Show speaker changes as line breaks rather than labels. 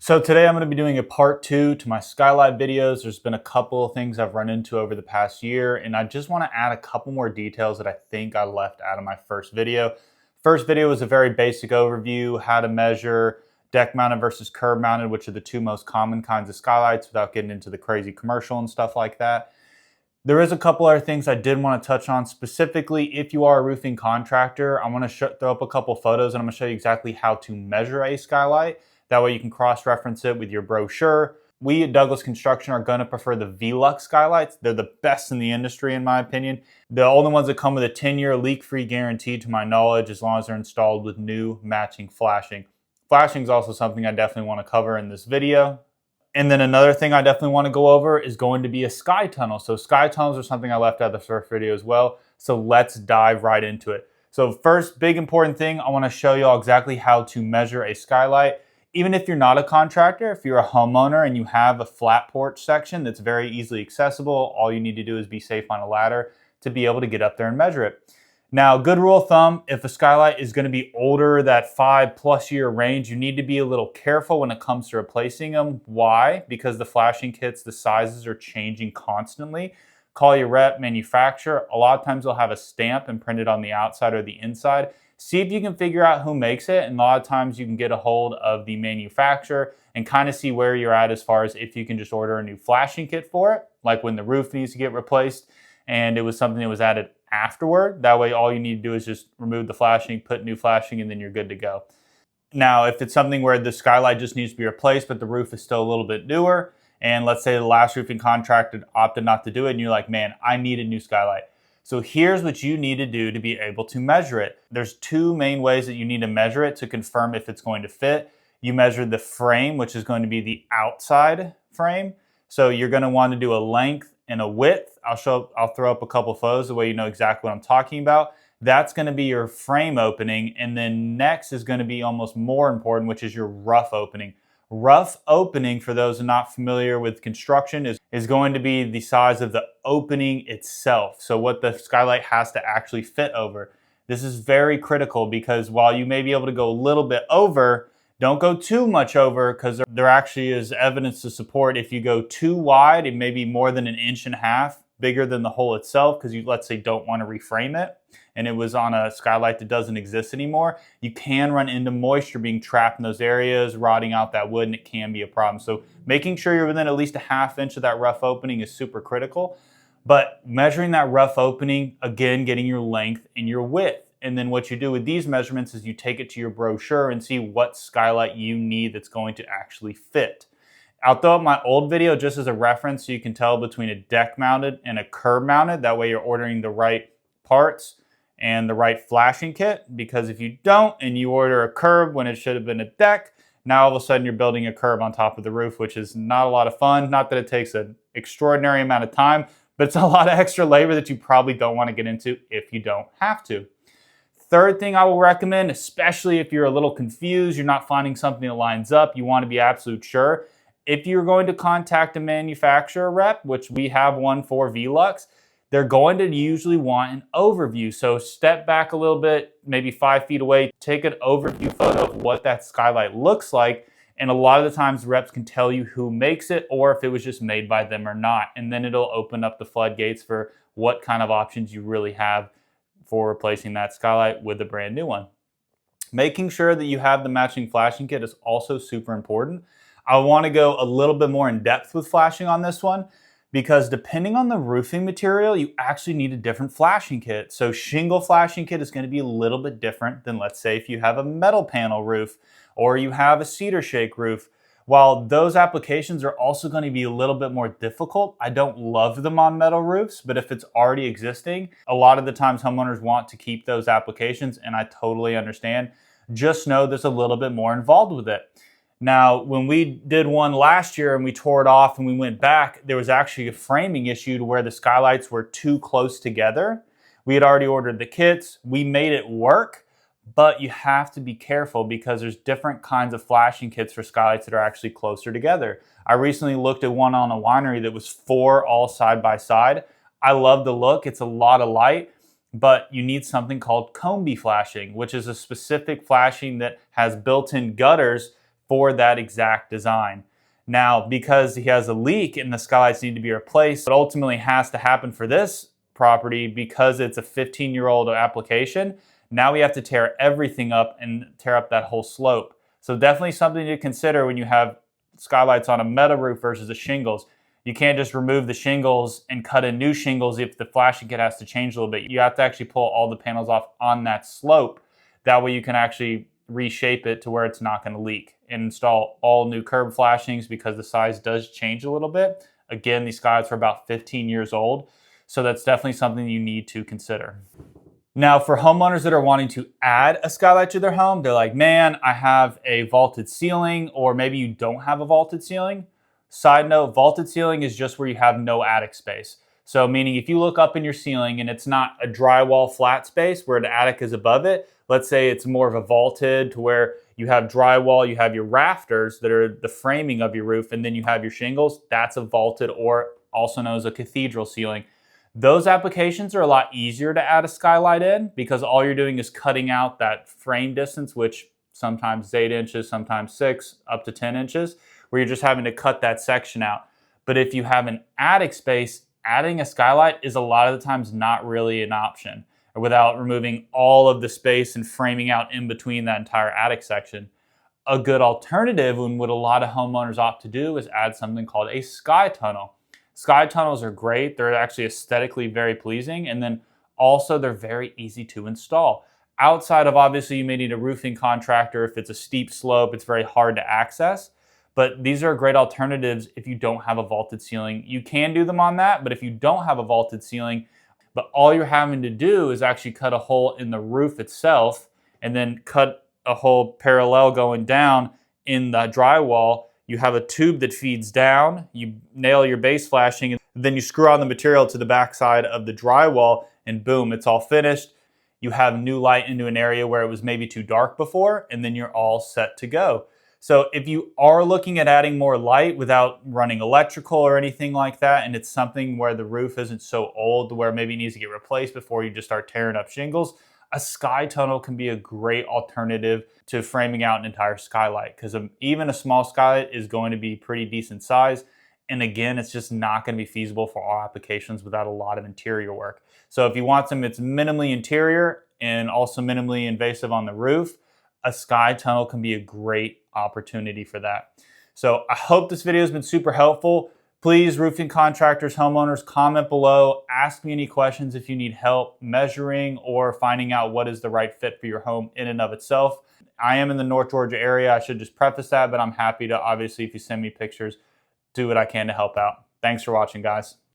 So today I'm going to be doing a part 2 to my Skylight videos. There's been a couple of things I've run into over the past year, and I just want to add a couple more details that I think I left out of my first video. First video was a very basic overview, how to measure deck mounted versus curb mounted, which are the two most common kinds of skylights without getting into the crazy commercial and stuff like that. There is a couple other things I did want to touch on. Specifically, if you are a roofing contractor, I want to throw up a couple photos and I'm going to show you exactly how to measure a skylight. That way you can cross-reference it with your brochure. We at Douglas Construction are going to prefer the Velux skylights. They're the best in the industry in my opinion. The only ones that come with a 10-year leak-free guarantee to my knowledge, as long as they're installed with new matching flashing. Flashing is also something I definitely want to cover in this video. And then another thing I definitely want to go over is going to be a sky tunnel. So sky tunnels are something I left out of the first video as well. So let's dive right into it. So first big important thing, I want to show you all exactly how to measure a skylight. Even if you're not a contractor, if you're a homeowner and you have a flat porch section that's very easily accessible, all you need to do is be safe on a ladder to be able to get up there and measure it. Now, good rule of thumb, if a skylight is going to be older, that 5+ year range, you need to be a little careful when it comes to replacing them. Why? Because the flashing kits, the sizes are changing constantly. Call your rep, manufacturer. A lot of times they'll have a stamp imprinted on the outside or the inside. See if you can figure out who makes it, and a lot of times you can get a hold of the manufacturer and kind of see where you're at as far as if you can just order a new flashing kit for it, like when the roof needs to get replaced and it was something that was added afterward. That way all you need to do is just remove the flashing, put new flashing, and then you're good to go. Now, if it's something where the skylight just needs to be replaced, but the roof is still a little bit newer, and let's say the last roofing contractor opted not to do it, and you're like, man, I need a new skylight. So here's what you need to do to be able to measure it. There's two main ways that you need to measure it to confirm if it's going to fit. You measure the frame, which is going to be the outside frame. So you're going to want to do a length and a width. I'll throw up a couple photos the way you know exactly what I'm talking about. That's going to be your frame opening. And then next is going to be almost more important, which is your rough opening. Rough opening, for those not familiar with construction, is going to be the size of the opening itself. So what the skylight has to actually fit over. This is very critical because while you may be able to go a little bit over, don't go too much over, because there actually is evidence to support if you go too wide, it may be more than 1.5 inches bigger than the hole itself, because you, let's say, don't want to reframe it and it was on a skylight that doesn't exist anymore, you can run into moisture being trapped in those areas, rotting out that wood, and it can be a problem. So making sure you're within at least 1/2 inch of that rough opening is super critical. But measuring that rough opening, again, getting your length and your width. And then what you do with these measurements is you take it to your brochure and see what skylight you need that's going to actually fit. I'll throw up my old video just as a reference so you can tell between a deck mounted and a curb mounted. That way you're ordering the right parts and the right flashing kit, because if you don't and you order a curb when it should have been a deck, now all of a sudden you're building a curb on top of the roof, which is not a lot of fun. Not that it takes an extraordinary amount of time, but it's a lot of extra labor that you probably don't want to get into if you don't have to. Third thing I will recommend, especially if you're a little confused, you're not finding something that lines up, you want to be absolute sure. If you're going to contact a manufacturer rep, which we have one for Velux, they're going to usually want an overview. So step back a little bit, maybe 5 feet away, take an overview photo of what that skylight looks like. And a lot of the times reps can tell you who makes it or if it was just made by them or not. And then it'll open up the floodgates for what kind of options you really have for replacing that skylight with a brand new one. Making sure that you have the matching flashing kit is also super important. I want to go a little bit more in depth with flashing on this one, because depending on the roofing material, you actually need a different flashing kit. So shingle flashing kit is going to be a little bit different than, let's say, if you have a metal panel roof or you have a cedar shake roof. While those applications are also going to be a little bit more difficult, I don't love them on metal roofs, but if it's already existing, a lot of the times homeowners want to keep those applications, and I totally understand. Just know there's a little bit more involved with it. Now, when we did one last year and we tore it off and we went back, there was actually a framing issue to where the skylights were too close together. We had already ordered the kits. We made it work, but you have to be careful because there's different kinds of flashing kits for skylights that are actually closer together. I recently looked at one on a winery that was 4 all side by side. I love the look. It's a lot of light, but you need something called combi flashing, which is a specific flashing that has built-in gutters for that exact design. Now, because he has a leak and the skylights need to be replaced, it ultimately has to happen for this property because it's a 15-year-old application. Now we have to tear everything up and tear up that whole slope. So definitely something to consider when you have skylights on a metal roof versus a shingles. You can't just remove the shingles and cut in new shingles if the flashing kit has to change a little bit. You have to actually pull all the panels off on that slope. That way you can actually reshape it to where it's not going to leak, and install all new curb flashings because the size does change a little bit. Again, these skylights are about 15 years old, so that's definitely something you need to consider. Now, for homeowners that are wanting to add a skylight to their home, they're like, man, I have a vaulted ceiling, or maybe you don't have a vaulted ceiling. Side note, vaulted ceiling is just where you have no attic space. So meaning if you look up in your ceiling and it's not a drywall flat space where the attic is above it, let's say it's more of a vaulted to where you have drywall, you have your rafters that are the framing of your roof, and then you have your shingles, that's a vaulted, or also known as a cathedral ceiling. Those applications are a lot easier to add a skylight in because all you're doing is cutting out that frame distance, which sometimes is 8 inches, sometimes 6, up to 10 inches, where you're just having to cut that section out. But if you have an attic space, adding a skylight is a lot of the times not really an option without removing all of the space and framing out in between that entire attic section. A good alternative, and what a lot of homeowners opt to do, is add something called a sky tunnel. Sky tunnels are great. They're actually aesthetically very pleasing, and then also they're very easy to install. Outside of, obviously, you may need a roofing contractor. If it's a steep slope, it's very hard to access. But these are great alternatives if you don't have a vaulted ceiling. You can do them on that, but if you don't have a vaulted ceiling, but all you're having to do is actually cut a hole in the roof itself and then cut a hole parallel going down in the drywall. You have a tube that feeds down, you nail your base flashing, and then you screw on the material to the backside of the drywall, and boom, it's all finished. You have new light into an area where it was maybe too dark before, and then you're all set to go. So if you are looking at adding more light without running electrical or anything like that, and it's something where the roof isn't so old where maybe it needs to get replaced before you just start tearing up shingles, a sky tunnel can be a great alternative to framing out an entire skylight, because even a small skylight is going to be pretty decent size. And again, it's just not going to be feasible for all applications without a lot of interior work. So if you want something that's minimally interior and also minimally invasive on the roof, a sky tunnel can be a great opportunity for that. So I hope this video has been super helpful. Please, roofing contractors, homeowners, comment below. Ask me any questions if you need help measuring or finding out what is the right fit for your home in and of itself. I am in the North Georgia area. I should just preface that, but I'm happy to, obviously, if you send me pictures, do what I can to help out. Thanks for watching, guys.